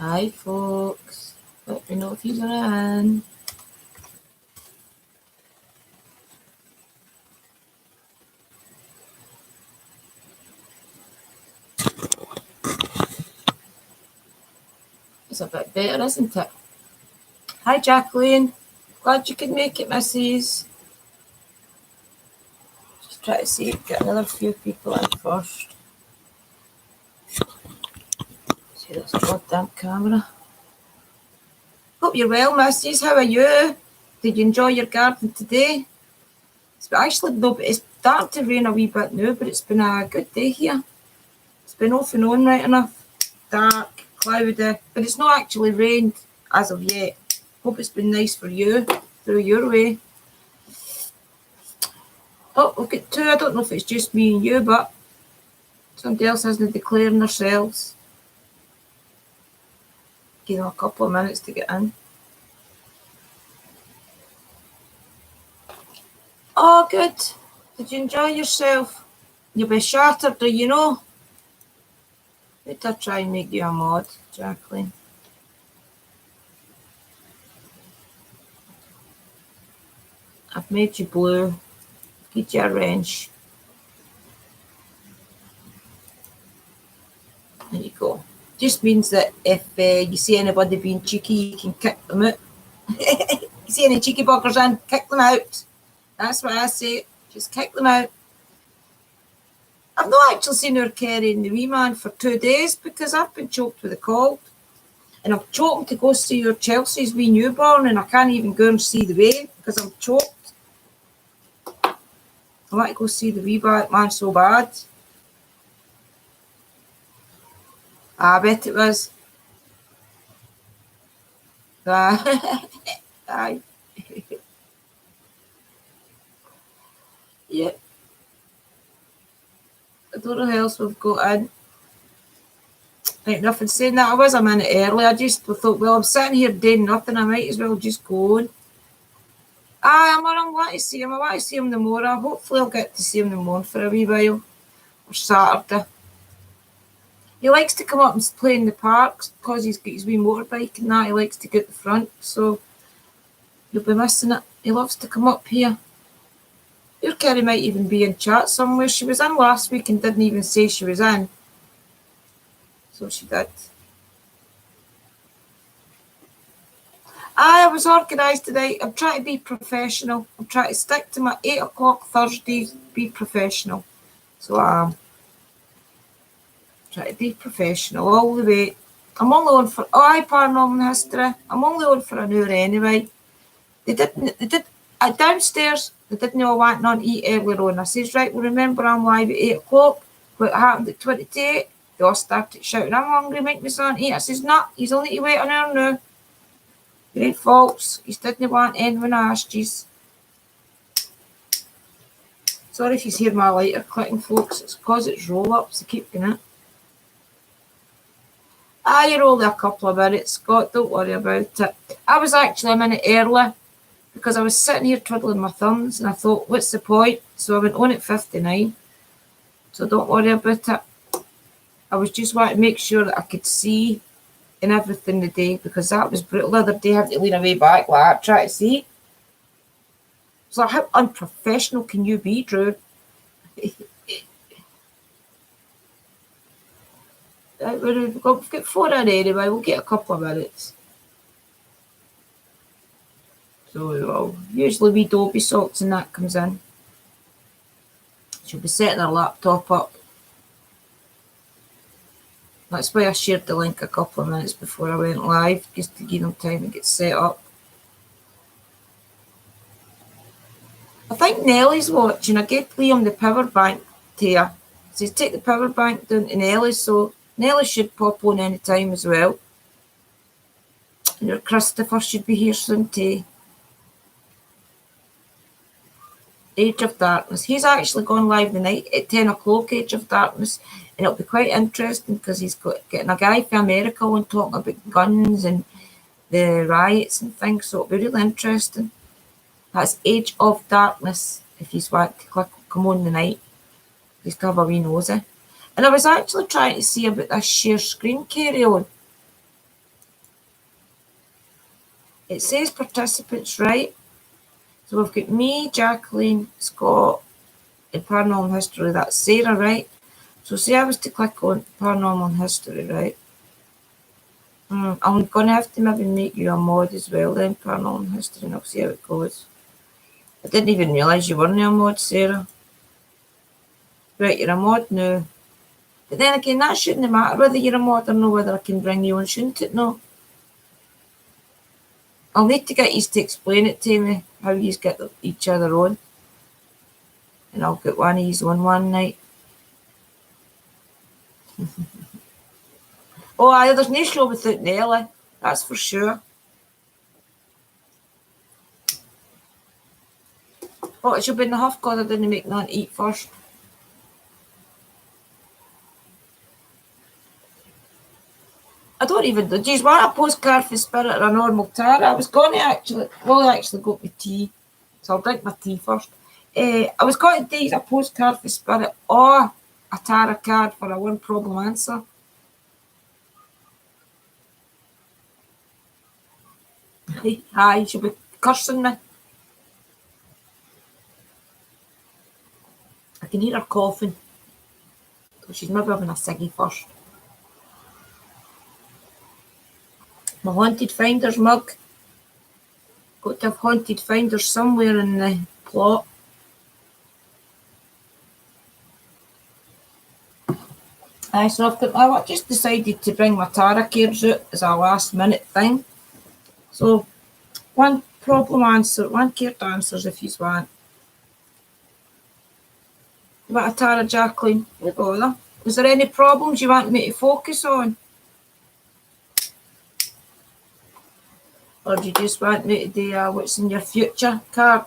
Hi, folks. Let me know if you're in. It's a bit better, isn't it? Hi, Jacqueline. Glad you could make it, missus. Just try to see, get another few people in first. See this goddamn camera. Hope you're well, missus. How are you? Did you enjoy your garden today? It's actually, no, it's starting to rain a wee bit now, but it's been a good day here. It's been off and on right enough. Dark, cloudy, but it's not actually rained as of yet. Hope it's been nice for you through your way. Oh, we've got two. I don't know if it's just me and you, but somebody else hasn't declaring themselves. Give them a couple of minutes to get in. Oh, good. Did you enjoy yourself? You'll be shattered, do you know? Let her try and make you a mod, Jacqueline. I've made you blue. Get you a wrench. There you go. Just means that if you see anybody being cheeky, you can kick them out. You see any cheeky buggers in, kick them out. That's what I say. Just kick them out. I've not actually seen her carrying the wee man for 2 days because I've been choked with a cold. And I'm choking to go see your Chelsea's wee newborn and I can't even go and see the way because I'm choked. I want to go see the wee man so bad. I bet it was. Aye. Yep. I don't know who else we've got in. Right, nothing saying that. I was a minute early. I just thought, well, I'm sitting here doing nothing. I might as well just go on. I want to see him. I want to see him tomorrow. Hopefully I'll get to see him tomorrow for a wee while. Or Saturday. He likes to come up and play in the parks because he's got his wee motorbike and that. He likes to get the front. So you'll be missing it. He loves to come up here. Your Kerry might even be in chat somewhere. She was in last week and didn't even say she was in. So she did. I was organised today. I'm trying to be professional. I'm trying to stick to my 8 o'clock Thursdays, be professional. So I'm trying to be professional all the way. I'm only on for, paranormal history. I'm only on for an hour anyway. They did, downstairs, they didn't know I went on to eat earlier on. I says, right, well, remember I'm live at 8 o'clock. What happened at 20 to 8? They all started shouting, I'm hungry, make me something to eat. I says, no, he's only to wait an hour now. Great false. He didn't want in when I asked you. Sorry if you hear my lighter clicking, folks. It's because it's roll-ups. They keep doing it. You're only a couple of minutes, Scott. Don't worry about it. I was actually a minute early because I was sitting here twiddling my thumbs and I thought, what's the point? So I went on at 59. So don't worry about it. I was just wanting to make sure that I could see and everything today because that was brutal. The other day I had to lean away back like that, try to see. So how unprofessional can you be, Drew? We've got 4 in anyway. We'll get a couple of minutes. So we will. Usually we Dobie socks and that comes in. She'll be setting her laptop up. That's why I shared the link a couple of minutes before I went live, just to give them time to get set up. I think Nellie's watching. I gave Liam the power bank to her. So take the power bank down to Nellie, so Nellie should pop on any time as well. And your Christopher should be here soon too. Age of Darkness. He's actually gone live tonight at 10 o'clock, Age of Darkness. And it'll be quite interesting because he's getting a guy from America on talking about guns and the riots and things. So it'll be really interesting. That's Age of Darkness. If you want to come on tonight, just to have a wee nosy. And I was actually trying to see about this share screen carry on. It says participants, right? So we've got me, Jacqueline, Scott, in paranormal history. That's Sarah, right? So say I was to click on paranormal history, right? I'm going to have to maybe make you a mod as well then, paranormal history, and I'll see how it goes. I didn't even realise you weren't a mod, Sarah. Right, you're a mod now. But then again, that shouldn't matter whether you're a mod or no, whether I can bring you on, shouldn't it? No. I'll need to get you to explain it to me, how you get each other on. And I'll get one of you on one night. Oh, aye, there's no show without Nelly. That's for sure. Oh, it should be in the huff because I didn't make nothing to eat first. I don't even do you want a postcard for Spirit or a normal tarot? I was going to actually go with tea. So I'll drink my tea first. I was going to do a postcard for Spirit or a tarot card for a one problem answer. Hi, you should be cursing me. I can hear her coughing. So she's maybe having a ciggy first. My haunted finders mug. Got to have haunted finders somewhere in the plot. Aye, so I've just decided to bring my tarot cards out as a last minute thing. So one card answers if you want. You want a tarot, Jacqueline? No bother. Is there any problems you want me to focus on? Or do you just want me to do what's in your future card?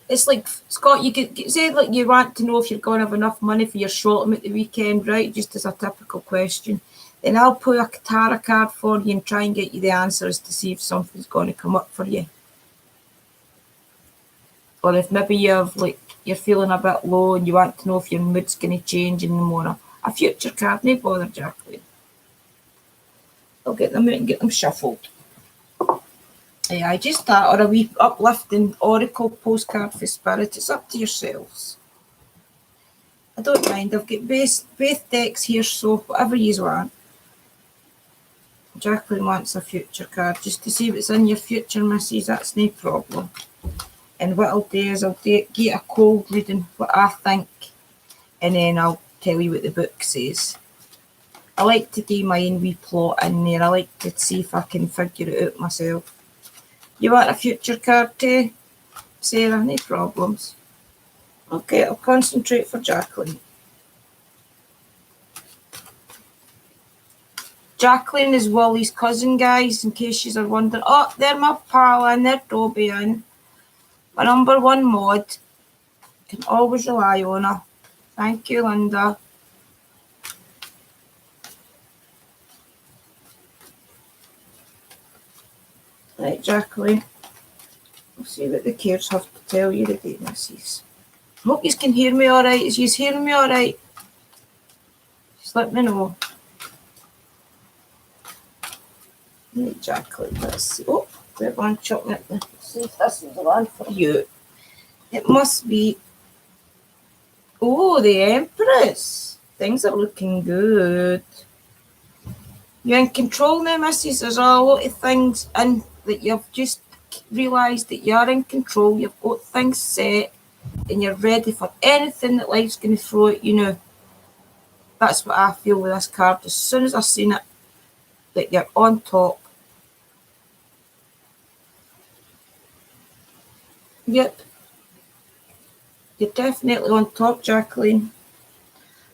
It's like, Scott, you could say like you want to know if you're going to have enough money for your shopping at the weekend, right? Just as a typical question. Then I'll pull a tarot card for you and try and get you the answers to see if something's going to come up for you. Or if maybe you're feeling a bit low and you want to know if your mood's going to change in the morning. A future card, no bother, Jacqueline. I'll get them out and get them shuffled. I just that, or a wee uplifting oracle postcard for Spirit. It's up to yourselves. I don't mind. I've got both decks here, so whatever you want. Jacqueline wants a future card just to see what's in your future, missus. That's no problem. And what I'll do is I'll get a cold reading what I think, and then I'll tell you what the book says. I like to do my own wee plot in there. I like to see if I can figure it out myself. You want a future card too, Sarah? No problems. Okay, I'll concentrate for Jacqueline. Jacqueline is Wally's cousin, guys, in case you're wondering. Oh, they're my pal and they're Dobby in. My number one mod. Can always rely on her. Thank you, Linda. Right, Jacqueline. We'll see what the cards have to tell you today, missus. Hope you can hear me alright. Is you hearing me alright? Just let me know. Right, Jacqueline, let's see. Oh, there's one chocolate. Let's see if this is the one for you. It must be. Oh, the Empress. Things are looking good. You're in control now, missus. There's a lot of things in that you've just realised that you're in control. You've got things set and you're ready for anything that life's going to throw at you now. That's what I feel with this card. As soon as I seen it, that you're on top. Yep. You're definitely on top, Jacqueline.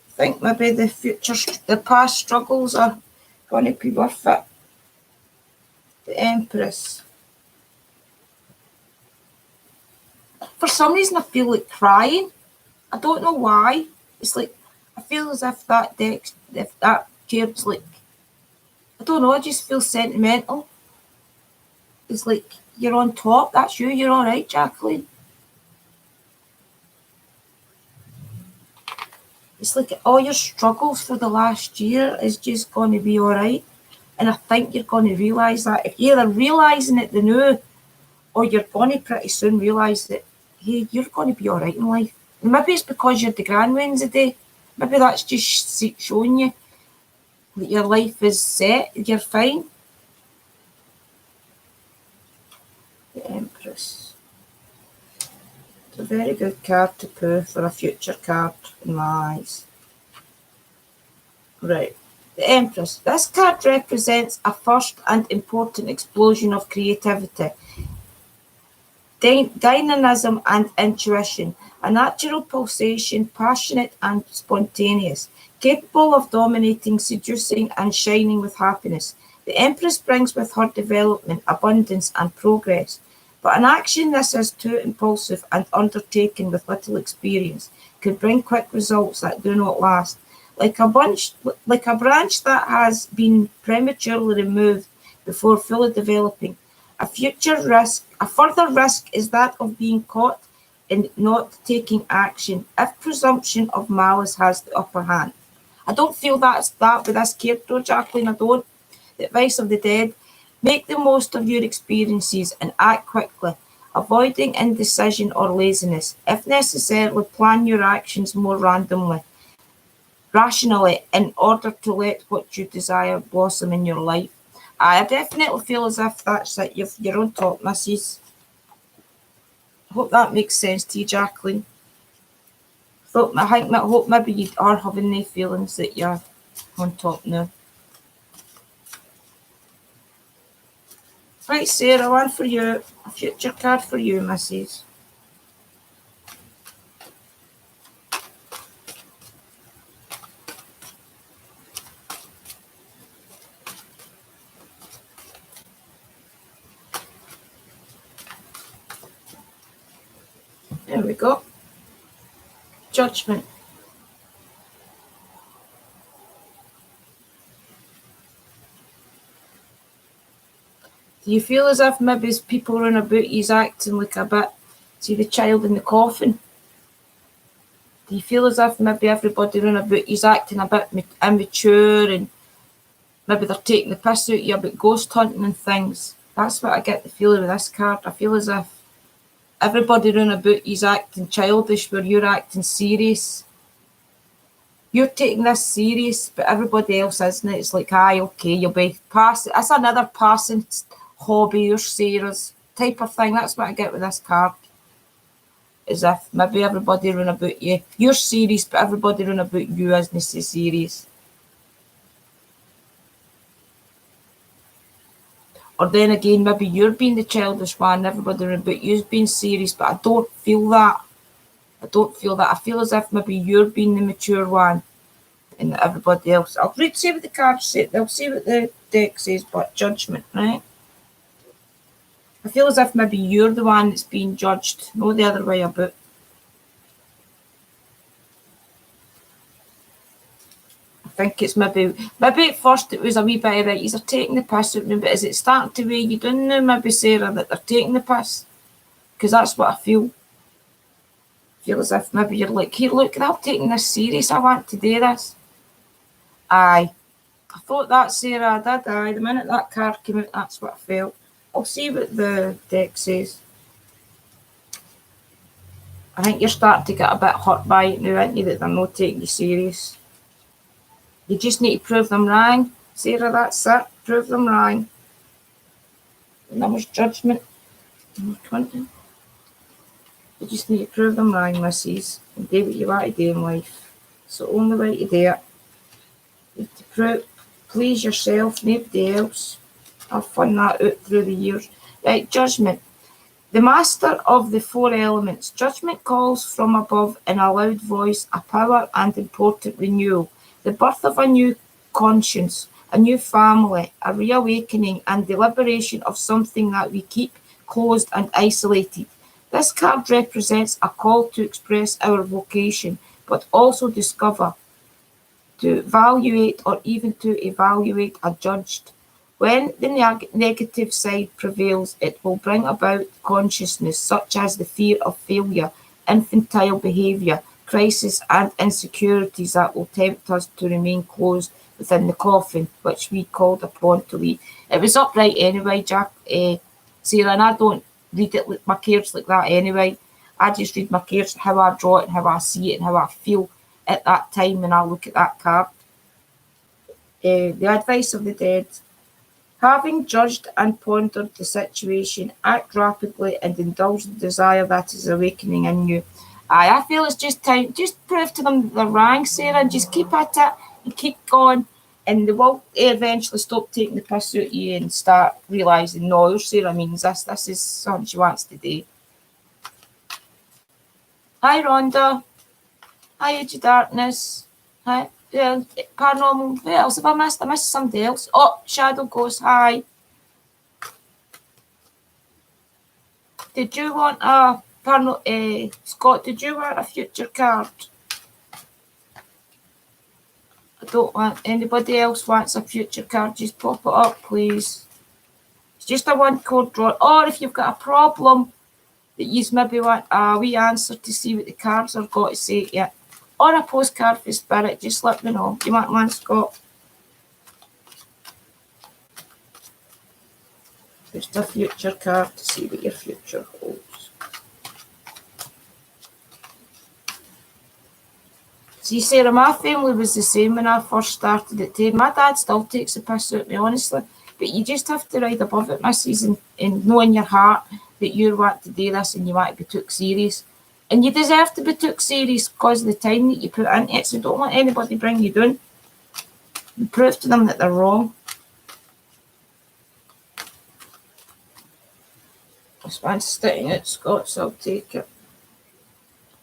I think maybe the past struggles are going to be worth it. The Empress. For some reason, I feel like crying. I don't know why. It's like, I feel as if that card's like, I don't know, I just feel sentimental. It's like, you're on top, that's you, you're alright, Jacqueline. It's like all your struggles for the last year is just going to be alright. And I think you're going to realise that. If you're either realising it the now, or you're going to pretty soon realise that, hey, you're going to be all right in life. And maybe it's because you're the grand Wednesday. Maybe that's just showing you that your life is set, you're fine. The Empress. It's a very good card to pull for a future card in my eyes. Right. The Empress. This card represents a first and important explosion of creativity, dynamism and intuition, a natural pulsation, passionate and spontaneous, capable of dominating, seducing and shining with happiness. The Empress brings with her development, abundance and progress, but an action this is too impulsive and undertaken with little experience could bring quick results that do not last. Like a branch that has been prematurely removed before fully developing. A further risk is that of being caught in not taking action if presumption of malice has the upper hand. I don't feel that's that with this card though, Jacqueline, I don't. The advice of the dead, make the most of your experiences and act quickly, avoiding indecision or laziness. If necessary, plan your actions more rationally, in order to let what you desire blossom in your life. I definitely feel as if that's it. You're on top, missus. I hope that makes sense to you, Jacqueline. I hope maybe you are having the feelings that you're on top now. Right, Sarah, one for you. A future card for you, missus. There we go. Judgment. Do you feel as if maybe people around about you's acting like a bit, see the child in the coffin? Do you feel as if maybe everybody around about you's acting a bit immature and maybe they're taking the piss out of you about ghost hunting and things? That's what I get the feeling with this card. I feel as if everybody around about you's acting childish where you're acting serious. You're taking this serious, but everybody else isn't. It's like, aye, okay, you'll be passing. That's another passing hobby or Sarah's type of thing. That's what I get with this card. As if maybe everybody around about you, you're serious, but everybody around about you isn't so serious. Or then again, maybe you're being the childish one, everybody around about you's being serious, but I don't feel that. I don't feel that. I feel as if maybe you're being the mature one and everybody else. I'll see what the cards say. They'll see what the deck says, but judgment, right? I feel as if maybe you're the one that's being judged, not the other way about. I think it's maybe at first it was a wee bit right, you're taking the piss out of me, but is it starting to weigh you down now, maybe, Sarah, that they're taking the piss? Because that's what I feel. I feel as if maybe you're like, here, look, they're taking this serious, I want to do this. Aye. I thought that, Sarah, I did, aye. The minute that card came out, that's what I felt. I'll see what the deck says. I think you're starting to get a bit hurt by it now, aren't you, that they're not taking you serious. You just need to prove them wrong. Sarah, that's it. Prove them wrong. And that was judgment. Number 20. You just need to prove them wrong, missus, and do what you want to do in life. It's the only way to do it. You have to please yourself, nobody else. I've found that out through the years. Right, judgment. The master of the four elements. Judgment calls from above in a loud voice a power and important renewal. The birth of a new conscience, a new family, a reawakening and the liberation of something that we keep closed and isolated. This card represents a call to express our vocation, but also discover, to evaluate or even to evaluate a judged. When the negative side prevails, it will bring about consciousness such as the fear of failure, infantile behaviour, crisis and insecurities that will tempt us to remain closed within the coffin, which we called upon to leave. It was upright anyway, Sarah, and I don't read it with my cards like that anyway. I just read my cards how I draw it and how I see it and how I feel at that time when I look at that card. The advice of the dead. Having judged and pondered the situation, act rapidly and indulge the desire that is awakening in you. I feel it's just time. Just prove to them they're wrong, Sarah, and just keep at it and keep going. And they will eventually stop taking the piss out of you and start realising, no, Sarah means this. This is something she wants to do. Hi, Rhonda. Hi, Edge of Darkness. Hi, Paranormal. Who else have I missed? I missed somebody else. Oh, Shadow Ghost. Hi. Did you want a Scott? Did you want a future card? I don't want anybody else wants a future card. Just pop it up, please. It's just a one code draw. Or if you've got a problem that you maybe want a wee answer to see what the cards have got to say to you, or a postcard for spirit, just let me know. You want one, Scott? Just a future card to see what your future holds. See, Sarah, my family was the same when I first started it too. My dad still takes the piss out of me, honestly. But you just have to ride above it, missus, and know in your heart that you want to do this and you want to be took serious. And you deserve to be took serious because of the time that you put into it. So don't let anybody bring you down. And prove to them that they're wrong. This one's sitting out, Scott, so I'll take it.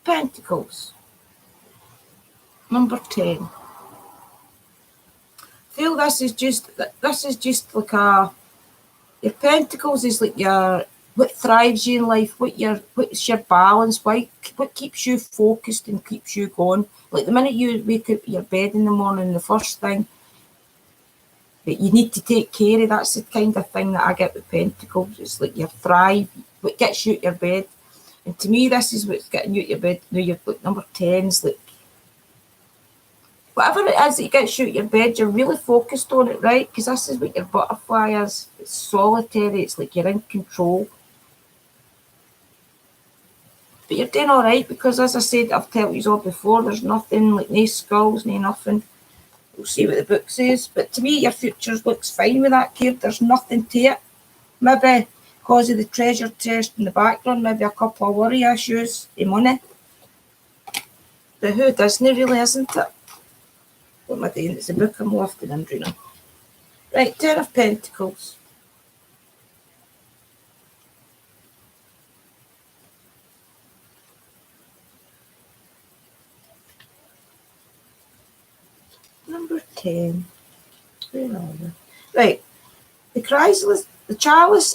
Pentacles. Number 10. I feel this is just like your pentacles is like what thrives you in life, what's your balance, what keeps you focused and keeps you going. Like the minute you wake up your bed in the morning, the first thing that you need to take care of, that's the kind of thing that I get with pentacles. It's like your thrive, what gets you out your bed. And to me, this is what's getting you out your bed. Now you've got number 10s, like whatever it is that gets you out your bed, you're really focused on it, right? Because this is what your butterfly is. It's solitary. It's like you're in control. But you're doing all right because, as I said, I've told you all before, there's nothing, like no skulls, no nothing. We'll see what the book says. But to me, your future looks fine with that card. There's nothing to it. Maybe because of the treasure chest in the background, maybe a couple of worry issues, the money. But who doesn't really, isn't it? What am I doing? It's a book I'm lofting and reading. Right, 10 of Pentacles. Number 10. Where are we? Right. The chalice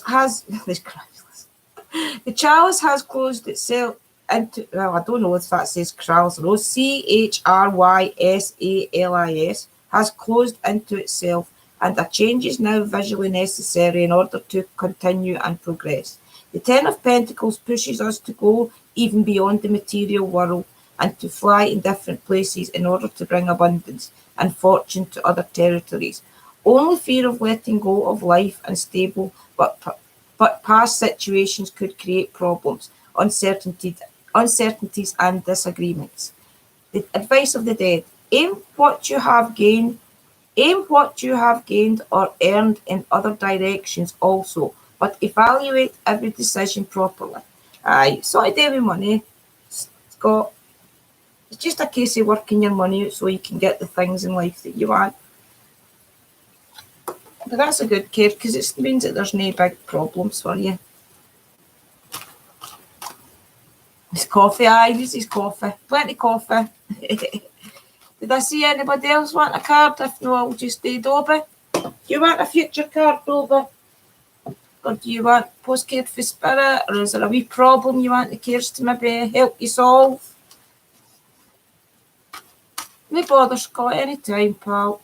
has the chalice has closed itself into, well, I don't know if that says chrysalis, CHRYSALIS, has closed into itself, and a change is now visually necessary in order to continue and progress. The 10 of Pentacles pushes us to go even beyond the material world and to fly in different places in order to bring abundance and fortune to other territories. Only fear of letting go of life unstable but past situations could create problems, uncertainties and disagreements. The advice of the dead. Aim what you have gained or earned in other directions also, but evaluate every decision properly. Sort of do with money, Scott. It's just a case of working your money out so you can get the things in life that you want. But that's a good card because it means that there's no big problems for you. It's coffee, this is coffee. Plenty of coffee. Did I see anybody else want a card? If no, I'll just do Dobby. Do you want a future card, Dobby? Or do you want postcard for spirit? Or is there a wee problem you want the cards to maybe help you solve? No bother, Scott, any time, pal.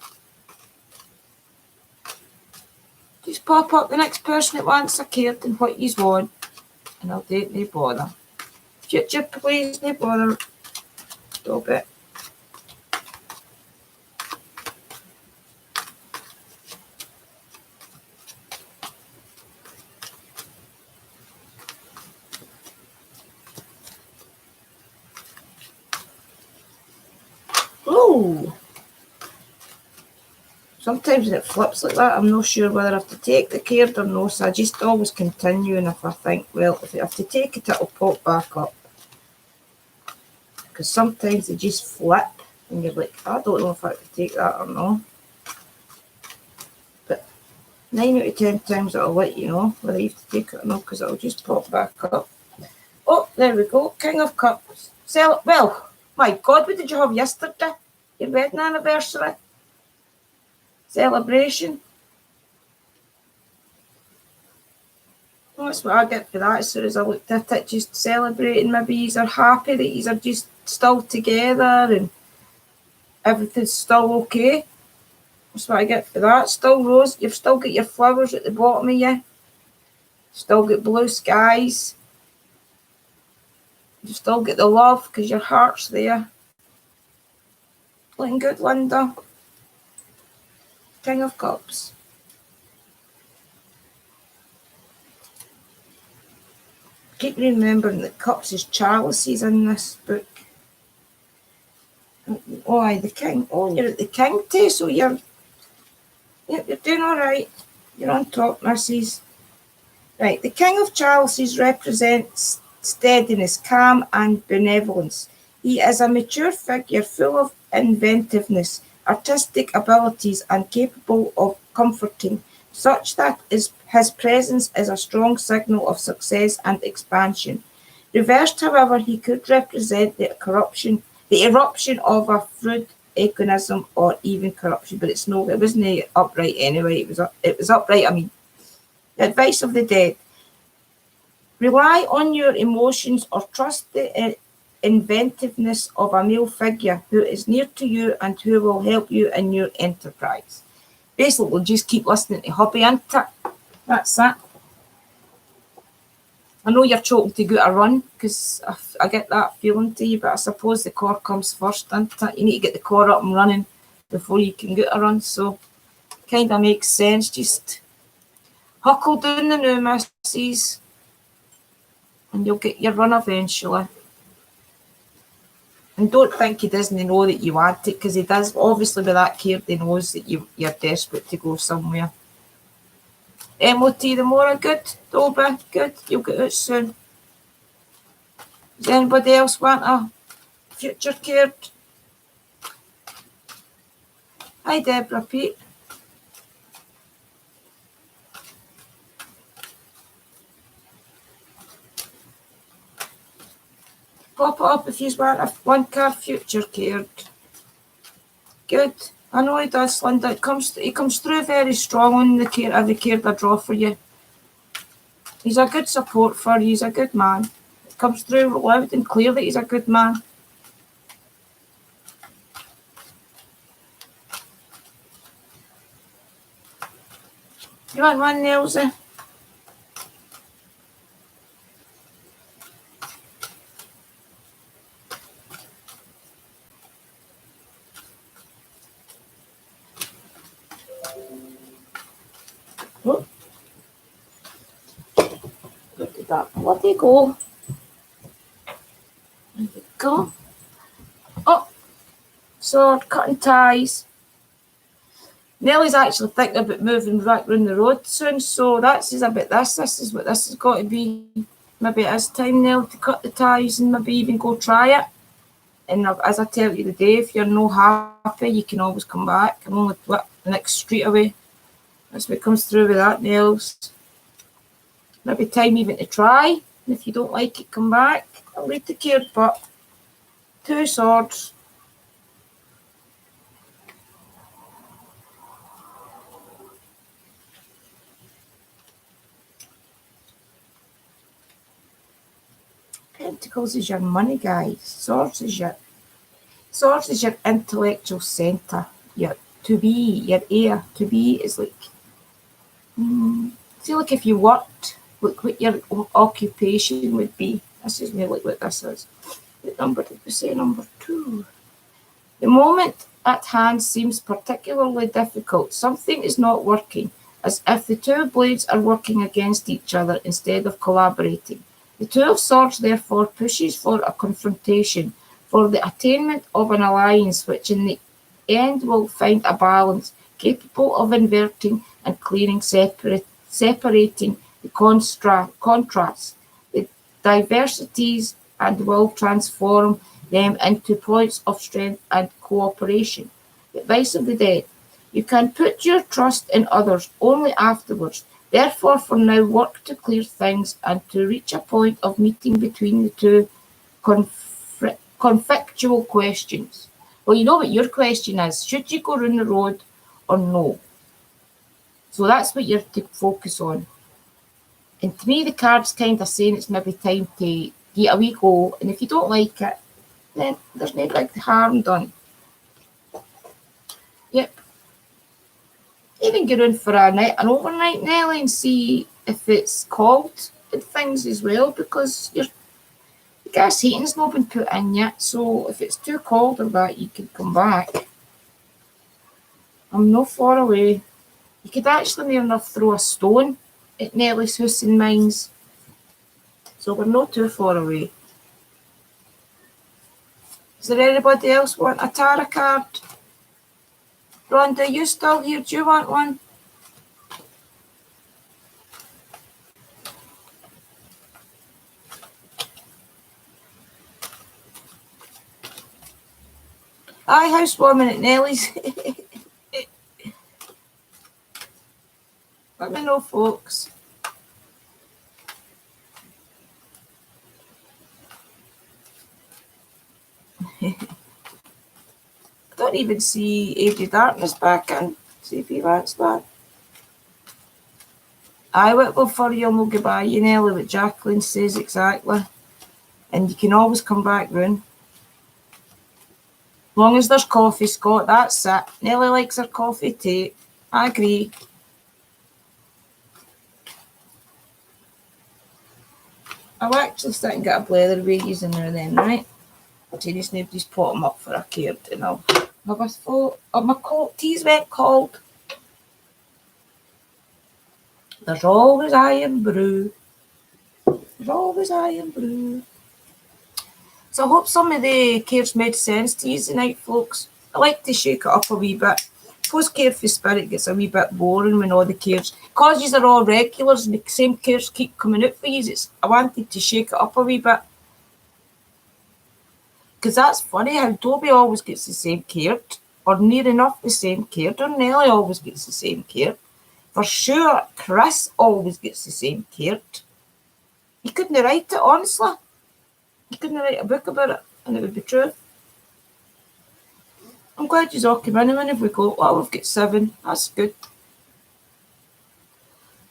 Just pop up the next person that wants a card and what you want. And I'll do it, no bother. Future, please, no bother. Stop it. Oh. Sometimes when it flips like that, I'm not sure whether I have to take the card or no, so I just always continue, and if I think, well, if I have to take it, it'll pop back up. Because sometimes they just flip, and you're like, I don't know if I have to take that or not. But 9 out of 10 times it'll let you know whether you have to take it or not, because it'll just pop back up. Oh, there we go, King of Cups. Well, my God, what did you have yesterday? Your wedding anniversary? Celebration? That's what I get for that. As soon as I looked at it, just celebrating. Maybe yous are happy that yous are just still together and everything's still okay. That's what I get for that. Still rose. You've still got your flowers at the bottom of you. Still got blue skies. You've still got the love because your heart's there. Looking good, Linda. King of Cups. Keep remembering that cups is chalices in this book. Oh, aye, the king. Oh, you're at the king too, so you're doing all right. You're on top, missus. Right, the king of chalices represents steadiness, calm, and benevolence. He is a mature figure full of inventiveness, artistic abilities, and capable of comforting, such that his presence is a strong signal of success and expansion. Reversed, however, he could represent the eruption of a fruit egoism or even corruption, but it wasn't upright anyway. It was upright. I mean, the advice of the dead: rely on your emotions or trust the inventiveness of a male figure who is near to you and who will help you in your enterprise. Basically, we'll just keep listening to hubby, ain't it? That's it. I know you're choking to go a run because I get that feeling to you, but I suppose the core comes first, isn't it? You need to get the core up and running before you can get a run, so kind of makes sense. Just huckle down the new missus and you'll get your run eventually. And don't think he doesn't know that you want it, because he does. Obviously, with that card, he knows that you're desperate to go somewhere. MOT the more good, Toby, good. You'll get out soon. Does anybody else want a future card? Hi, Deborah Pete. Pop it up if you want a one card future card. Good. I know he does, Linda. He comes through very strong on every card I draw for you. He's a good support for you. He's a good man. It comes through loud and clear that he's a good man. You want one, Nelsie? Oh. Look at that bloody go. There you go. Oh, sword, cutting ties. Nellie's actually thinking about moving back round the road soon, so that's is about this. This is what this has got to be. Maybe it is time, Nell, to cut the ties and maybe even go try it. And as I tell you today, if you're no happy, you can always come back. I'm only the next street away. That's what comes through with that, Nels. Maybe time even to try. And if you don't like it, come back. I'll read the card, but 2 swords. Pentacles is your money, guys. Swords is your intellectual centre. Your to be, your air. To be is like, feel like if you worked, look what your occupation would be. This is really what this is. What number did we say? Number 2. The moment at hand seems particularly difficult. Something is not working, as if the 2 blades are working against each other instead of collaborating. The 2 of Swords, therefore, pushes for a confrontation, for the attainment of an alliance which in the end will find a balance capable of inverting and clearing, separating the contrasts, the diversities, and will transform them into points of strength and cooperation. The advice of the dead. You can put your trust in others only afterwards. Therefore, for now, work to clear things and to reach a point of meeting between the two conflictual questions. Well, you know what your question is. Should you go round the road or no? So that's what you're to focus on. And to me, the card's kind of saying it's maybe time to get a wee go. And if you don't like it, then there's no big harm done. Yep. Even go in for an overnight, Nelly, and see if it's cold and things as well, because the gas heating's not been put in yet. So if it's too cold or that, you can come back. I'm not far away. You could actually near enough throw a stone at Nelly's house and mine's. So we're not too far away. Is there anybody else want a tarot card? Rhonda, are you still here? Do you want one? Aye, housewarming at Nelly's. Let me know, folks. I don't even see Age of Darkness back in. See if he wants that. I will go for you and we'll go by you, Nelly, what Jacqueline says exactly. And you can always come back round. As long as there's coffee, Scott, that's it. Nelly likes her coffee too. I agree. I'll actually sit and get a blether with you in there then, right? I'll tell you, nobody's pot them up for a card and I'll have a thought. Oh, my tea's went cold. There's always iron brew. There's always iron brew. So I hope some of the cares made sense to you tonight, folks. I like to shake it up a wee bit. Post Care for Spirit gets a wee bit boring when all the cares, because you are all regulars and the same cares keep coming out for you. I wanted to shake it up a wee bit. Because that's funny how Toby always gets the same card, or near enough the same card, or Nelly always gets the same card. For sure, Chris always gets the same card. You couldn't write it, honestly. You couldn't write a book about it, and it would be true. I'm glad you all came in. And if we go, oh, we've got 7. That's good.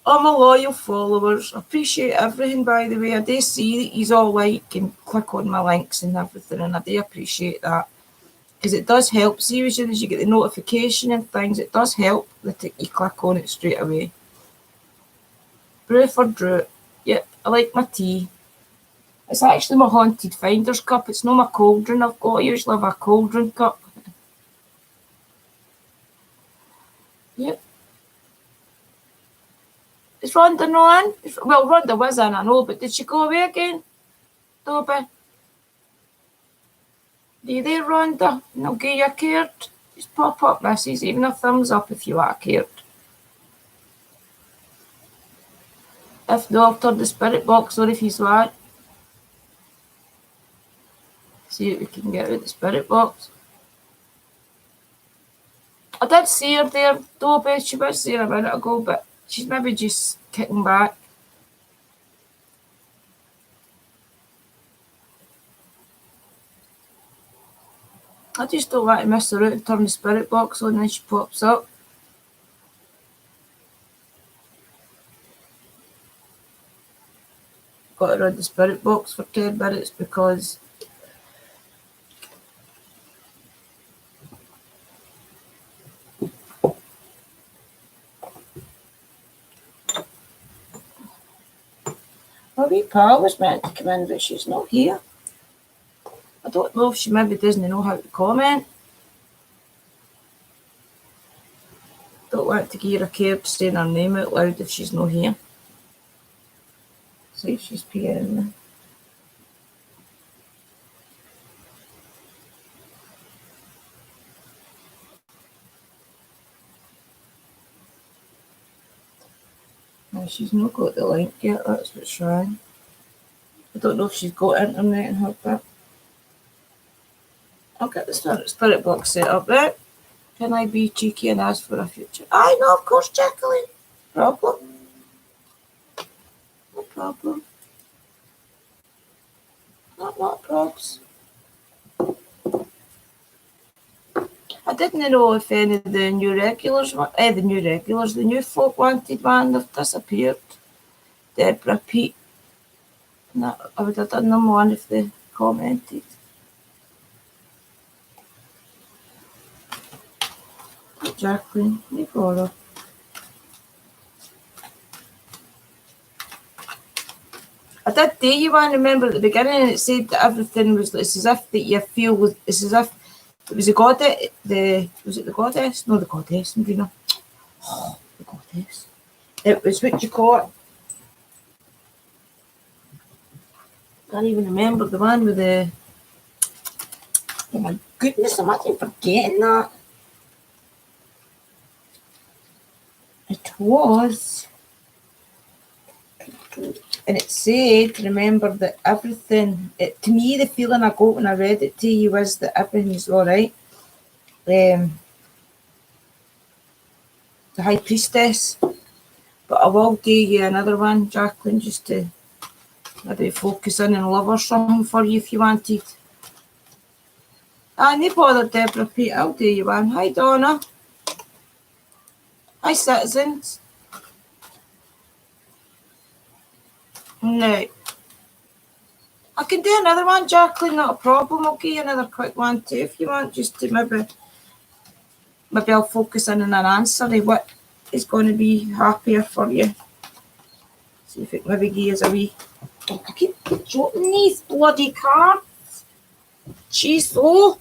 All my loyal followers, I appreciate everything, by the way. I do see that you all like and click on my links and everything, and I do appreciate that. Because it does help. See, as soon as you get the notification and things, it does help that you click on it straight away. Brew for Drew. Yep, I like my tea. It's actually my Haunted Finder's cup. It's not my cauldron I've got. I usually have a cauldron cup. Yep. Is Rhonda not in? Well, Rhonda was in, I know, but did she go away again? Toby? Are you there, Rhonda? And I'll give you a card. Just pop up, missus. Even a thumbs up if you want a card. If not, I'll turn the spirit box on if you want. See what we can get out of the spirit box. I did see her there, Toby. She was there a minute ago, but she's maybe just kicking back. I just don't want to miss her out and turn the spirit box on and then she pops up. Got her on the spirit box for 10 minutes because my wee pal was meant to come in, but she's not here. I don't know if she maybe doesn't know how to comment. Don't want to give her a card saying her name out loud if she's not here. See if she's peering. She's not got the link yet, that's what's wrong. I don't know if she's got internet in her bit. I'll get the spirit box set up, right? Can I be cheeky and ask for a future? I know, of course, Jacqueline. Problem? No problem. Not probs. I didn't know if any of the new regulars, the new folk wanted one, they've disappeared. Deborah, Pete. No, I would have done them one if they commented. Jacqueline, you bother. I did tell you one, remember at the beginning, it said that everything was, it's as if that you feel, it's as if it was the goddess, was it the goddess? No, the goddess, Marina. Oh, the goddess. It was what you call it. Can't even remember the one with the, oh my goodness, I'm actually forgetting that. It was, and it said, remember that everything, to me, the feeling I got when I read it to you was that everything's all right. The High Priestess. But I will give you another one, Jacqueline, just to maybe focus in and love or something for you if you wanted. No bother, Deborah, Pete, I'll do you one. Hi, Donna. Hi, citizens. No. I can do another one, Jacqueline, not a problem. I'll give you another quick one too if you want, just to maybe I'll focus in on an answer of what is going to be happier for you. See if it maybe gives a wee. Oh, I keep dropping these bloody cards. Jeez, oh.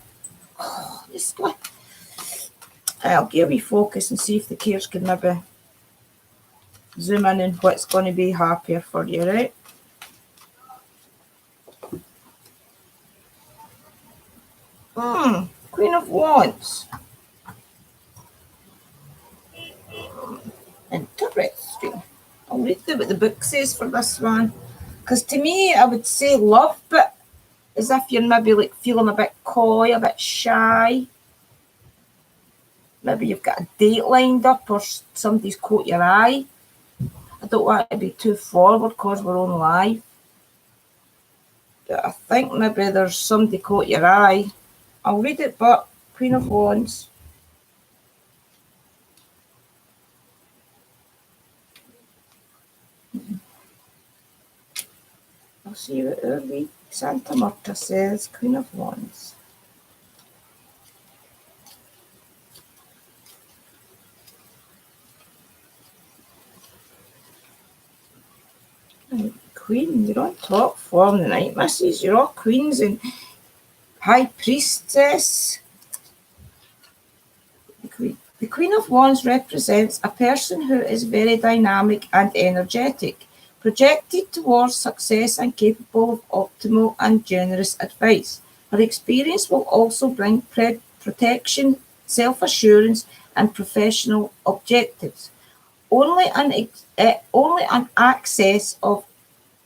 This guy. I'll give a wee focus and see if the cares can maybe zoom in on what's going to be happier for you, right? Queen of Wands. Interesting. I'll read what the book says for this one. Because to me, I would say love, but as if you're maybe like feeling a bit coy, a bit shy. Maybe you've got a date lined up or somebody's caught your eye. I don't want to be too forward because we're on live. But I think maybe there's somebody caught your eye. I'll read it, but Queen of Wands. I'll see what early Santa Marta says. Queen of Wands. Queen, you're on top form tonight, missus. You're all queens and High Priestess. The Queen of Wands represents a person who is very dynamic and energetic, projected towards success and capable of optimal and generous advice. Her experience will also bring protection, self-assurance, and professional objectives. Only an access of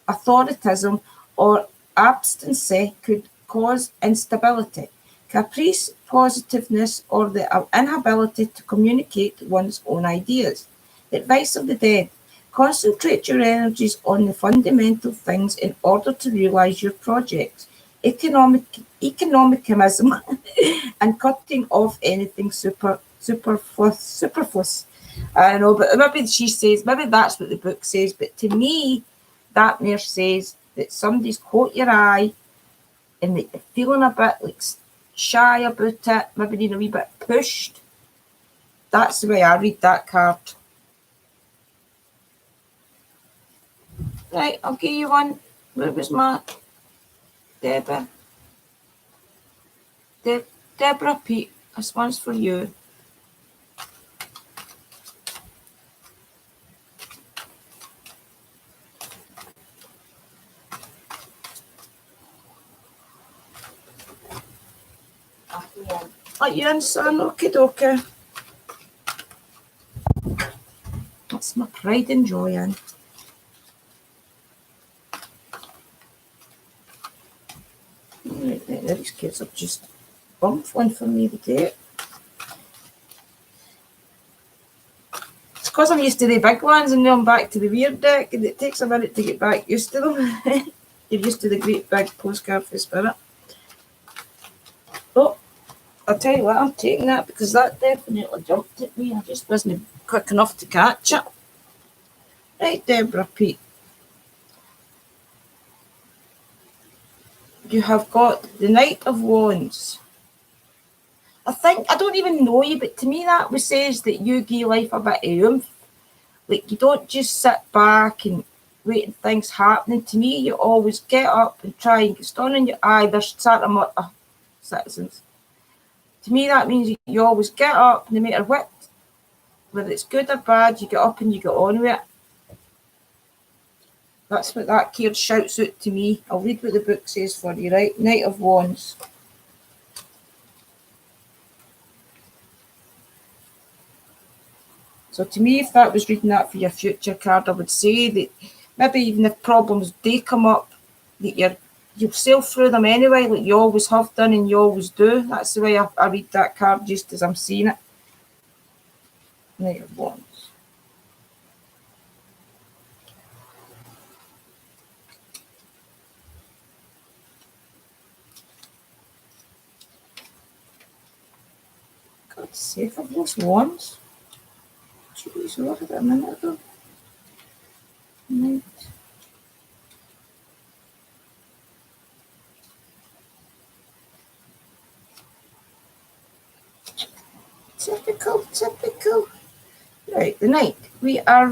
authoritism or abstinence could cause instability, caprice, positiveness, or the inability to communicate one's own ideas. The advice of the dead: concentrate your energies on the fundamental things in order to realise your projects. Economicism and cutting off anything superfluous. I don't know, but maybe she says, maybe that's what the book says, but to me, that mere says that somebody's caught your eye and that you're feeling a bit like shy about it, maybe being a wee bit pushed. That's the way I read that card. Right, I'll give you one. Where was my Deborah? Deborah Pete, this one's for you. Let you in, son. Okie dokie. Let's It's my pride and joy, Anne. Right, these kids are just bumbling for me today. It's because I'm used to the big ones and now I'm back to the weird deck, and it takes a minute to get back used to them. You're used to the great big postcard for Spirit. Oh, I'll tell you what, I'm taking that because that definitely jumped at me. I just wasn't quick enough to catch it. Right, Deborah Pete. You have got the Knight of Wands. I don't even know you, but to me that says that you give life a bit of oomph. Like, you don't just sit back and wait and things happening. To me, you always get up and try and get stone in your eye. There's certain citizens. To me, that means you always get up, no matter what, whether it's good or bad, you get up and you get on with it. That's what that card shouts out to me. I'll read what the book says for you, right? Knight of Wands. So to me, if that was reading that for your future card, I would say that maybe even if problems do come up, that you'll sail through them anyway, like you always have done and you always do. That's the way I read that card, just as I'm seeing it. Knight of Wands. God's sake, I've lost wands. Jeez, what had it a minute ago? Knight. Typical. Right, the Knight. We are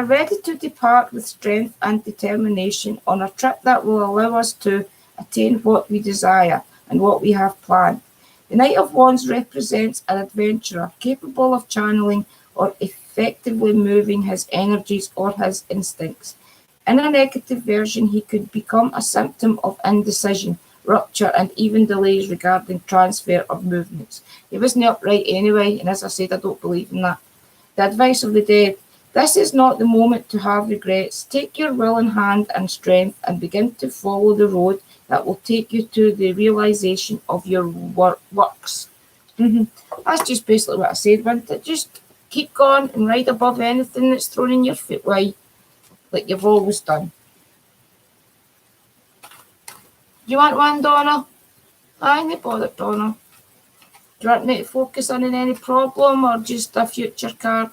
ready to depart with strength and determination on a trip that will allow us to attain what we desire and what we have planned. The Knight of Wands represents an adventurer capable of channeling or effectively moving his energies or his instincts. In a negative version, he could become a symptom of indecision, rupture, and even delays regarding transfer of movements. He wasn't upright anyway, and as I said, I don't believe in that. The advice of the dead. This is not the moment to have regrets. Take your will in hand and strength and begin to follow the road that will take you to the realization of your works. That's just basically what I said, wasn't it? Just keep going and ride above anything that's thrown in your footway, like you've always done. Do you want one, Donna? I ain't bothered, Donna. Do you want me to focus on any problem or just a future card?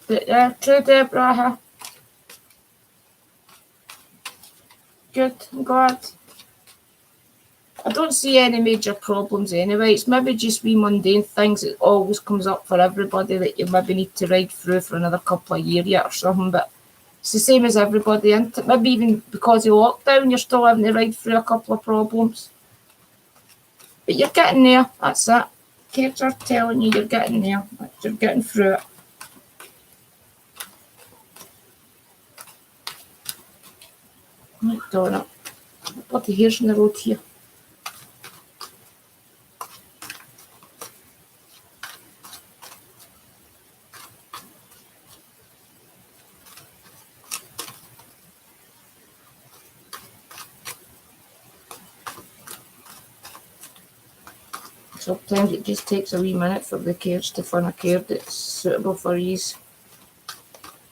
True, Deborah. Good, I'm glad. I don't see any major problems anyway. It's maybe just wee mundane things that always comes up for everybody that you maybe need to ride through for another couple of years yet or something, but it's the same as everybody, isn't it? Maybe even because of lockdown, you're still having to ride through a couple of problems. But you're getting there, that's it. Cards are telling you you're getting there, you're getting through it. Right, Donna. Bloody hairs in the road here. Sometimes it just takes a wee minute for the cards to find a card that's suitable for ease.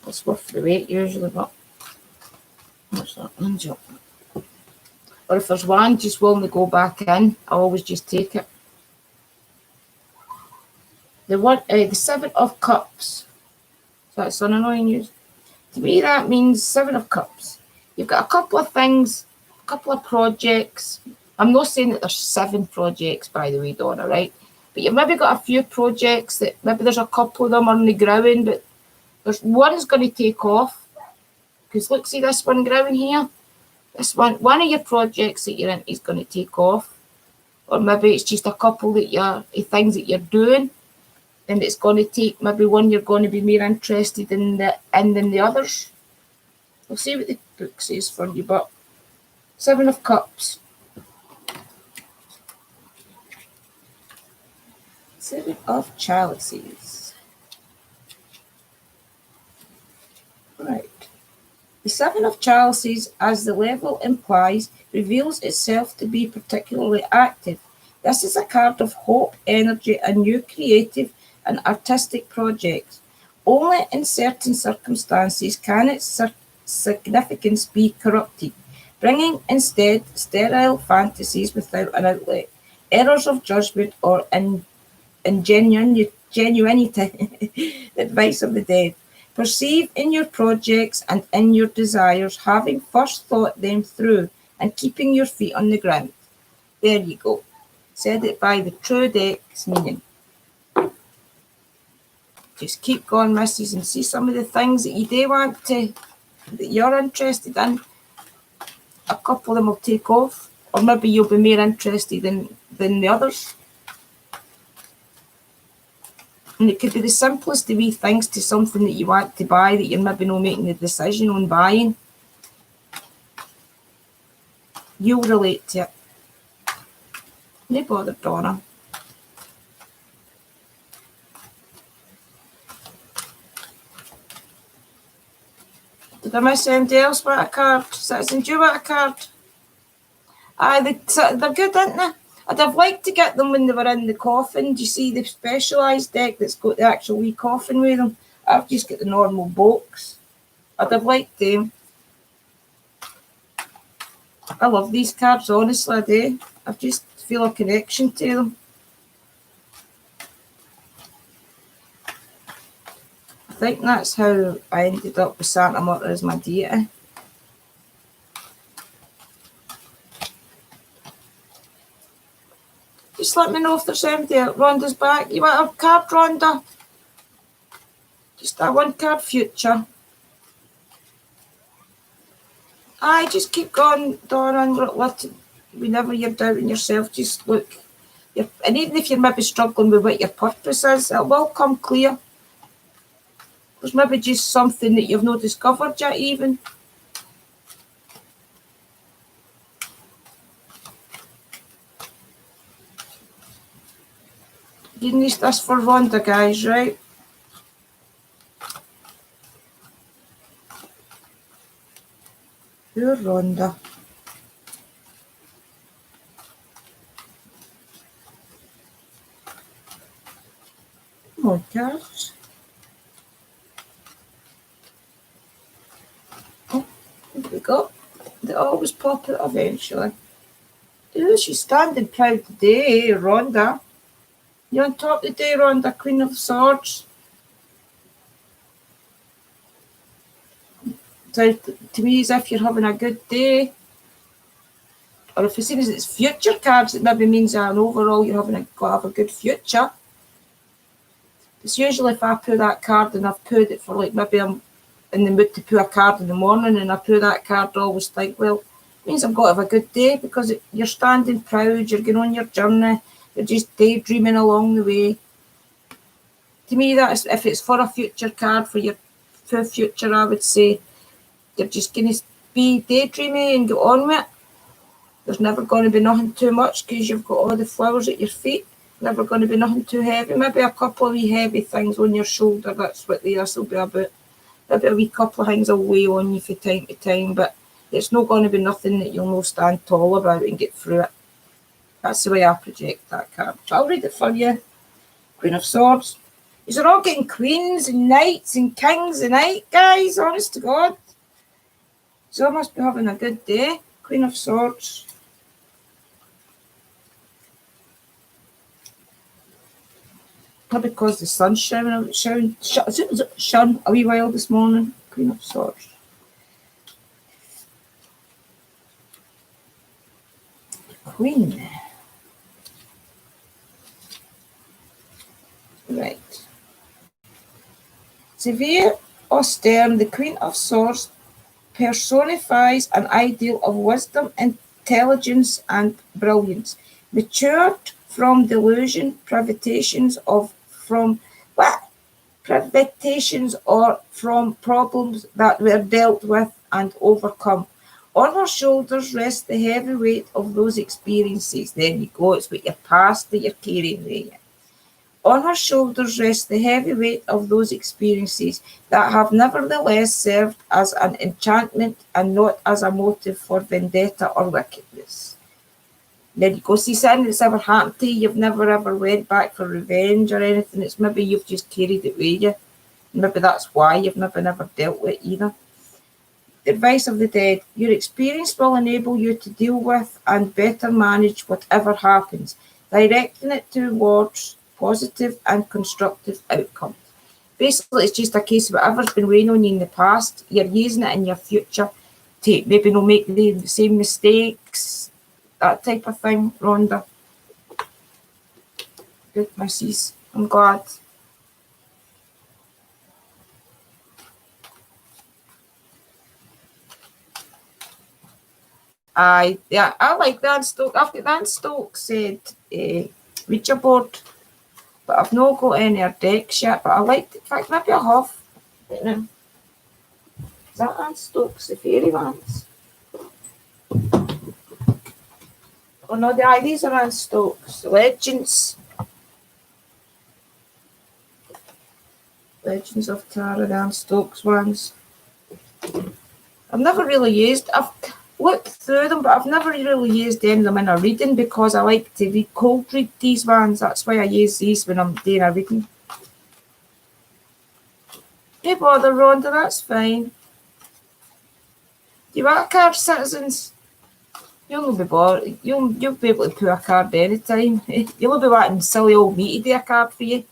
It's worth the wait usually, but what's that? Angel. Or if there's one just willing to go back in, I always just take it. The Seven of Cups. So that's an annoying news. To me, that means Seven of Cups. You've got a couple of things, a couple of projects. I'm not saying that there's 7 projects, by the way, Donna, right? But you've maybe got a few projects that maybe there's a couple of them on the ground, but there's one is going to take off. Because look, see this one growing here? This one of your projects that you're in is going to take off. Or maybe it's just a couple things that you're doing, and it's going to take maybe one you're going to be more interested in than the others. We'll see what the book says for you, but Seven of Cups. Seven of Chalices. Right. The Seven of Chalices, as the level implies, reveals itself to be particularly active. This is a card of hope, energy, and new creative and artistic projects. Only in certain circumstances can its significance be corrupted, bringing instead sterile fantasies without an outlet, errors of judgment, or genuinity, advice of the dead. Perceive in your projects and in your desires, having first thought them through and keeping your feet on the ground. There you go. Said it by the true deck's meaning. Just keep going, missus, and see some of the things that you do want to, that you're interested in. A couple of them will take off, or maybe you'll be more interested than the others. And it could be the simplest of wee things to something that you want to buy that you're maybe not making the decision on buying. You'll relate to it. No bother, Donna. Did I miss anybody else want a card? Citizen, do you want a card? Aye, they're good, aren't they? I'd have liked to get them when they were in the coffin. Do you see the specialised deck that's got the actual wee coffin with them? I've just got the normal box. I'd have liked them. I love these cards, honestly, I do. I just feel a connection to them. I think that's how I ended up with Santa Marta as my deity. Just let me know if there's anybody at Rhonda's back. You want a card, Rhonda? Just that one card, future. Aye, just keep going, Donna, and whenever you're doubting yourself, just look. And even if you're maybe struggling with what your purpose is, it will come clear. There's maybe just something that you've not discovered yet, even. You need this for Rhonda, guys, right? Poor Rhonda. Come on, cards. Oh, there we go. They always pop out eventually. Ooh, she's standing proud today, Rhonda. You're on top today, Rhonda, Queen of Swords. So to me, as if you're having a good day. Or if it's seen as it's future cards, it maybe means that overall you're got to have a good future. It's usually if I pull that card and I've pulled it for like maybe I'm in the mood to pull a card in the morning and I pull that card, I always think, well, it means I've got to have a good day because you're standing proud, you're going on your journey, you're just daydreaming along the way. To me, that's if it's for a future card for your future, I would say you're just going to be daydreaming and get on with it. There's never going to be nothing too much because you've got all the flowers at your feet. Never going to be nothing too heavy. Maybe a couple of wee heavy things on your shoulder. That's what this will be about. Maybe a wee couple of things will weigh on you from time to time, but it's not going to be nothing that you'll not stand tall about and get through it. That's the way I project that card. So I'll read it for you. Queen of Swords. You're all getting queens and knights and kings tonight, guys. Honest to God. So I must be having a good day. Queen of Swords. Probably because the sun's shone a wee while this morning. Queen of Swords. Queen. Right. Severe or stern, the Queen of Swords personifies an ideal of wisdom, intelligence, and brilliance. Matured from delusion, privations or from problems that were dealt with and overcome. On her shoulders rests the heavy weight of those experiences. There you go, it's what your past that you're carrying with you. On her shoulders rests the heavy weight of those experiences that have nevertheless served as an enchantment and not as a motive for vendetta or wickedness. There you go. See, something that's ever happened to you, you've never ever went back for revenge or anything. It's maybe you've just carried it with you. Maybe that's why you've never dealt with it either. The advice of the dead. Your experience will enable you to deal with and better manage whatever happens, directing it towards positive and constructive outcomes. Basically, it's just a case of whatever's been weighing on you in the past, you're using it in your future to maybe not make the same mistakes, that type of thing, Rhonda. Good, missus. I'm glad. I like Dan Stokes. I've got Dan Stokes said Ouija board, but I've not got any of decks yet. But I liked it. In fact, maybe I have. I don't know. Is that Dan Stokes, the fairy ones? Oh no, these are Dan Stokes. Legends of Tara, Dan Stokes ones. I've never really used. I've looked through them, but I've never really used any of them in a reading because I like to cold read these ones. That's why I use these when I'm doing a reading. No bother, Rhonda, that's fine. Do you want a card, citizens? You'll not be bothered. You'll be able to pull a card anytime. You'll be wanting silly old me to do a card for you.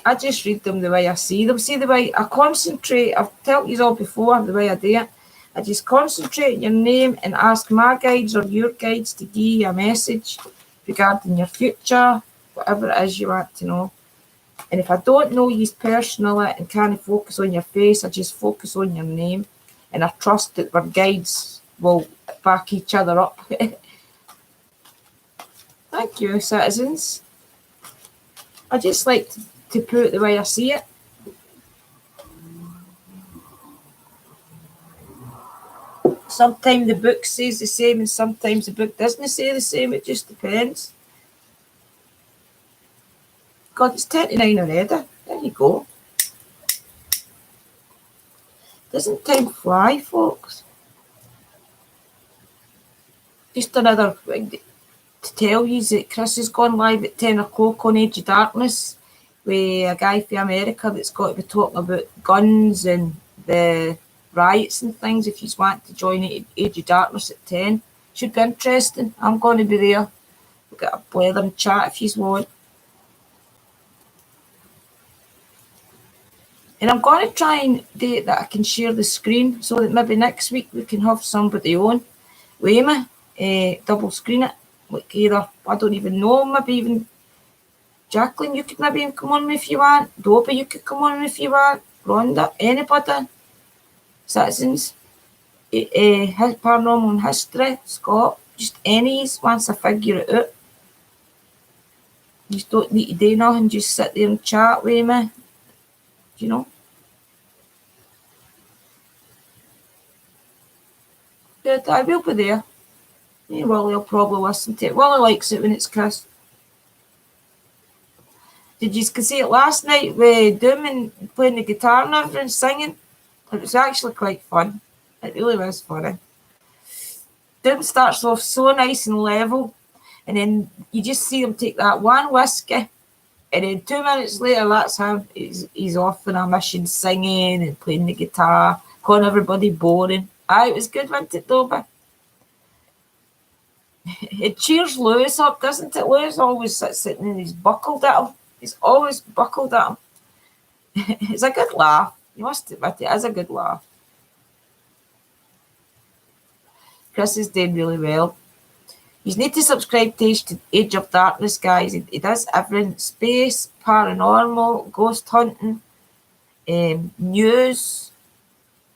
I just read them the way I see them. See the way I concentrate. I've told you all before the way I do it. I just concentrate on your name and ask my guides or your guides to give you a message regarding your future, whatever it is you want to know. And if I don't know you personally and can't focus on your face, I just focus on your name. And I trust that our guides will back each other up. Thank you, citizens. I just like to put it the way I see it. Sometimes the book says the same and sometimes the book doesn't say the same. It just depends. God, it's 10:09 already. There you go. Doesn't time fly, folks? Just another thing to tell you that Chris has gone live at 10 o'clock on Age of Darkness with a guy from America that's got to be talking about guns and the riots and things. If you want to join Age of Darkness at 10, should be interesting. I'm going to be there. We'll get a blather and chat if you want. And I'm going to try and do it that I can share the screen so that maybe next week we can have somebody on with me, double screen it. Like either, I don't even know, maybe even Jacqueline, you could maybe even come on if you want. Dobie, you could come on if you want. Rhonda, anybody. Citizens, Paranormal History, Scott, just any once I figure it out. You just don't need to do nothing, just sit there and chat with me. You know? Good, I will be there. Yeah, Willie will probably listen to it. Willie likes it when it's Chris. Did you see it last night with Doom and playing the guitar and everything, singing? It was actually quite fun. It really was funny. Doom starts off so nice and level, and then you just see him take that one whiskey, and then 2 minutes later, that's him. He's off on a mission singing and playing the guitar, calling everybody boring. Aye, it was good, wasn't it, Dobie? It cheers Lewis up, doesn't it? Lewis always sitting and he's buckled at him. He's always buckled at him. It's a good laugh. You must admit it is a good laugh. Chris is doing really well. You need to subscribe to Age of Darkness, guys. He does everything. Space, paranormal, ghost hunting, news.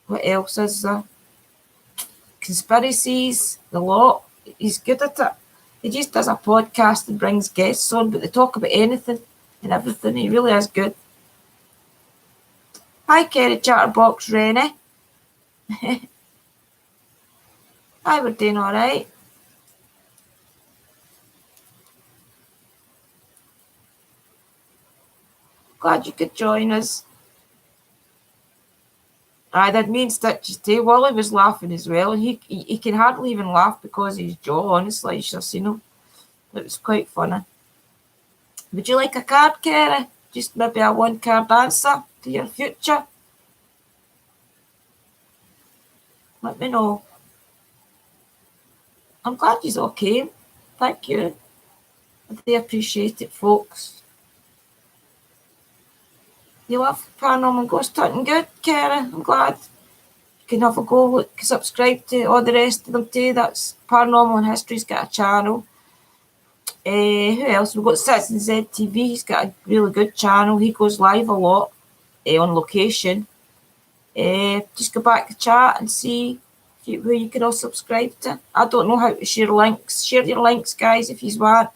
What else is there? Conspiracies, the lot. He's good at it. He just does a podcast and brings guests on, but they talk about anything and everything. He really is good. Hi, Kerry Chatterbox Rennie. Hi, we're doing all right. Glad you could join us. I did me and Stitches too. Wally was laughing as well, and he can hardly even laugh because of his jaw, honestly. It's just, it was quite funny. Would you like a card, Kerry? Just maybe a one-card answer to your future? Let me know. I'm glad you're okay. Thank you. I do appreciate it, folks. You love paranormal and ghost hunting? Good, Kerry. I'm glad. You can have a go, look, subscribe to all the rest of them too. That's Paranormal and History's got a channel. Who else? We've got Citizen ZTV. He's got a really good channel. He goes live a lot on location. Just go back to chat and see who you can all subscribe to. I don't know how to share links. Share your links, guys, if you want.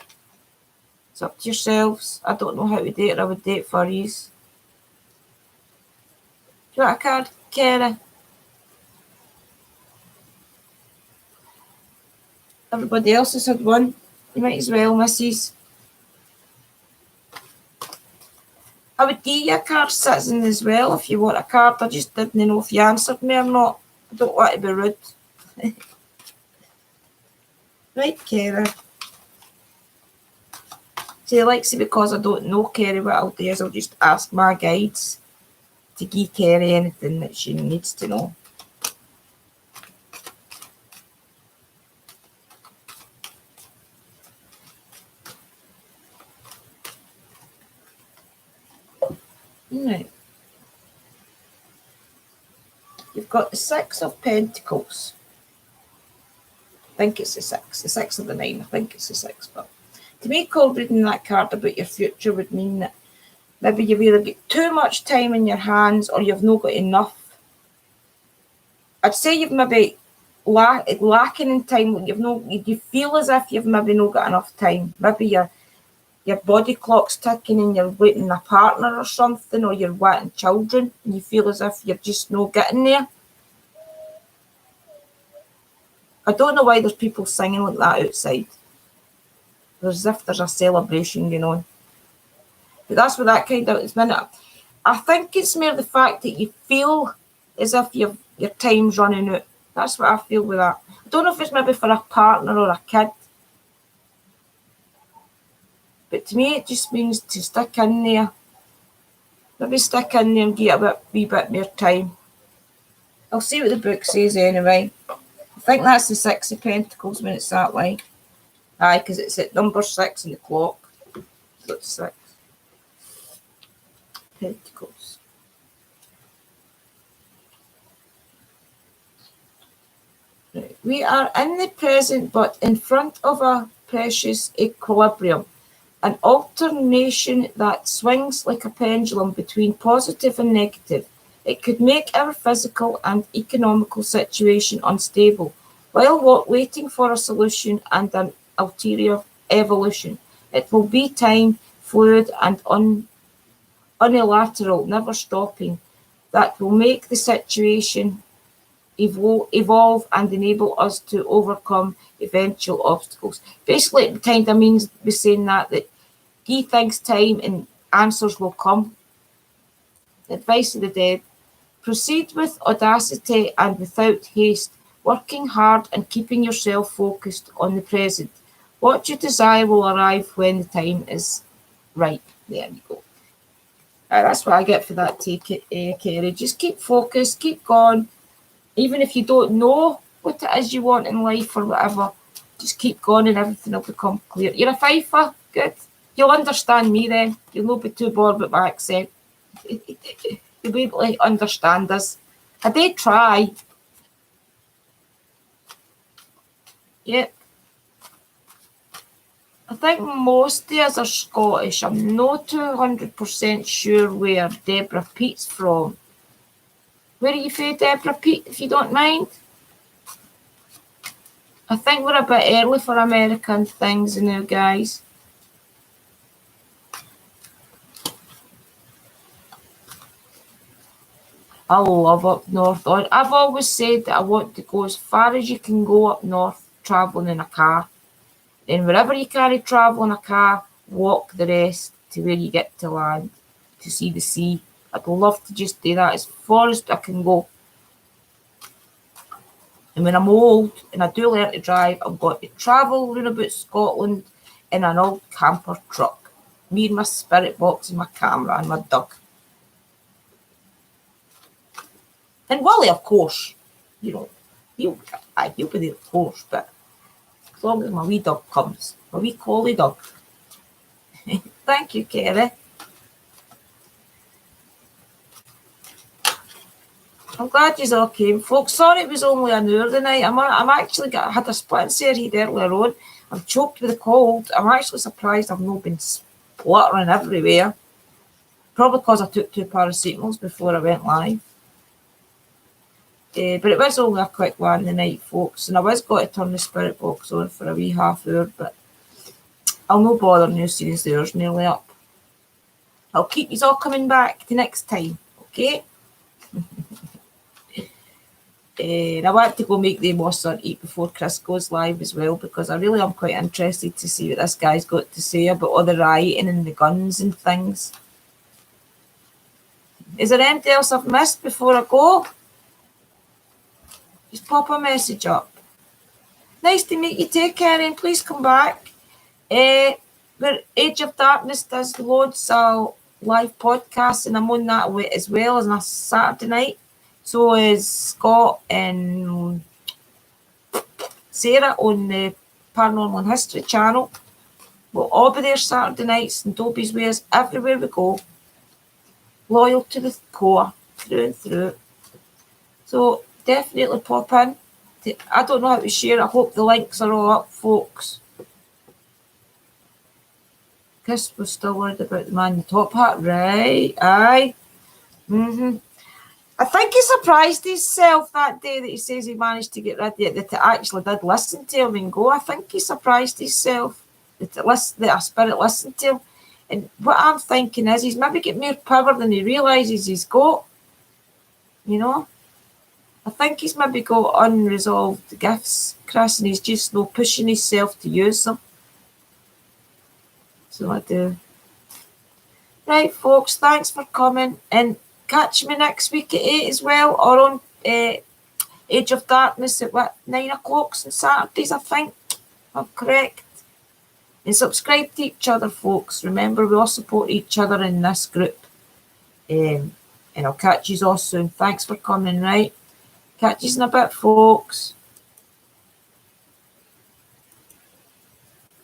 It's up to yourselves. I don't know how to do it. I would do it for you. Do you want a card, Kerry? Everybody else has had one. You might as well, missus. I would give you a card, Citizen, as well, if you want a card. I just didn't know if you answered me or not. I don't want to be rude. Right, Kerry. See, likes it because I don't know Kerry. What I'll do is I'll just ask my guides to give Kerry anything that she needs to know. Right. You've got the Six of Pentacles. I think it's the six of the nine. I think it's the six. But to me, cold reading that card about your future would mean that maybe you've either got too much time in your hands or you've not got enough. I'd say you've maybe lacking in time. You feel as if you've maybe not got enough time. Maybe your body clock's ticking and you're waiting a partner or something, or you're wanting children and you feel as if you're just not getting there. I don't know why there's people singing like that outside. There's as if there's a celebration going on. But that's what that kind of is. I think it's more the fact that you feel as if your time's running out. That's what I feel with that. I don't know if it's maybe for a partner or a kid. But to me, it just means to stick in there. Maybe stick in there and get a wee bit more time. I'll see what the book says anyway. I think that's the Six of Pentacles when it's that way. Aye, because it's at number 6 in the clock. So it's 6. Pentacles. Right. We are in the present, but in front of a precious equilibrium. An alternation that swings like a pendulum between positive and negative. It could make our physical and economical situation unstable, while waiting for a solution and an ulterior evolution. It will be time, fluid and unilateral, never stopping, that will make the situation evolve and enable us to overcome eventual obstacles. Basically, it kind of means we're saying that give things time and answers will come. Advice of the dead. Proceed with audacity and without haste, working hard and keeping yourself focused on the present. What you desire will arrive when the time is right. There you go. That's what I get for that take it, Kerry. Just keep focused, keep going. Even if you don't know what it is you want in life or whatever, just keep going and everything will become clear. You're a fifer? Good. You'll understand me then. You'll not be too bored with my accent. You'll be able to understand us. I did try. Yep. I think most of us are Scottish. I'm not 200% sure where Deborah Pete's from. Where are you from, Deborah Pete, if you don't mind? I think we're a bit early for American things now, guys. I love up north. I've always said that I want to go as far as you can go up north, travelling in a car. And wherever you can't travel in a car, walk the rest to where you get to land. to see the sea. I'd love to just do that as far as I can go. And when I'm old and I do learn to drive, I'm going to travel round about Scotland in an old camper truck. Me and my spirit box and my camera and my dog. And Wally, of course, you know, he'll be there, of course, but as long as my wee dog comes, my wee collie dog. Thank you, Kerry. I'm glad you all came, folks. Sorry it was only an hour tonight. I'm actually had a split head earlier on. I'm choked with a cold. I'm actually surprised I've not been spluttering everywhere. Probably because I took 2 paracetamols before I went live. But it was only a quick one tonight, folks. And I was going to turn the spirit box on for a wee half hour, but I'll no bother now seeing the hour's nearly up. I'll keep you all coming back the next time, okay? And I want to go make the mossa and eat before Chris goes live as well, because I really am quite interested to see what this guy's got to say about all the rioting and the guns and things. Is there anything else I've missed before I go? Just pop a message up. Nice to meet you. Take care and please come back. Where Age of Darkness does loads of live podcasts, and I'm on that as well as on a Saturday night. So is Scott and Sarah on the Paranormal and History channel. We'll all be there Saturday nights, and Dobie's Wares everywhere we go. Loyal to the core, through and through. So definitely pop in. I don't know how to share. I hope the links are all up, folks. Chris was still worried about the man in the top hat. Right, aye. I think he surprised himself that day that he says he managed to get rid of it, that it actually did listen to him and go. I think he surprised himself that a spirit listened to him. And what I'm thinking is he's maybe got more power than he realises he's got. You know? I think he's maybe got unresolved gifts, Chris, and he's just not pushing himself to use them. So I do. Right, folks, thanks for coming. And catch me next week at 8 as well, or on Age of Darkness at 9 o'clock on Saturdays, I think. I'm correct. And subscribe to each other, folks. Remember, we all support each other in this group. And I'll catch you all soon. Thanks for coming, right? Catch you in a bit, folks.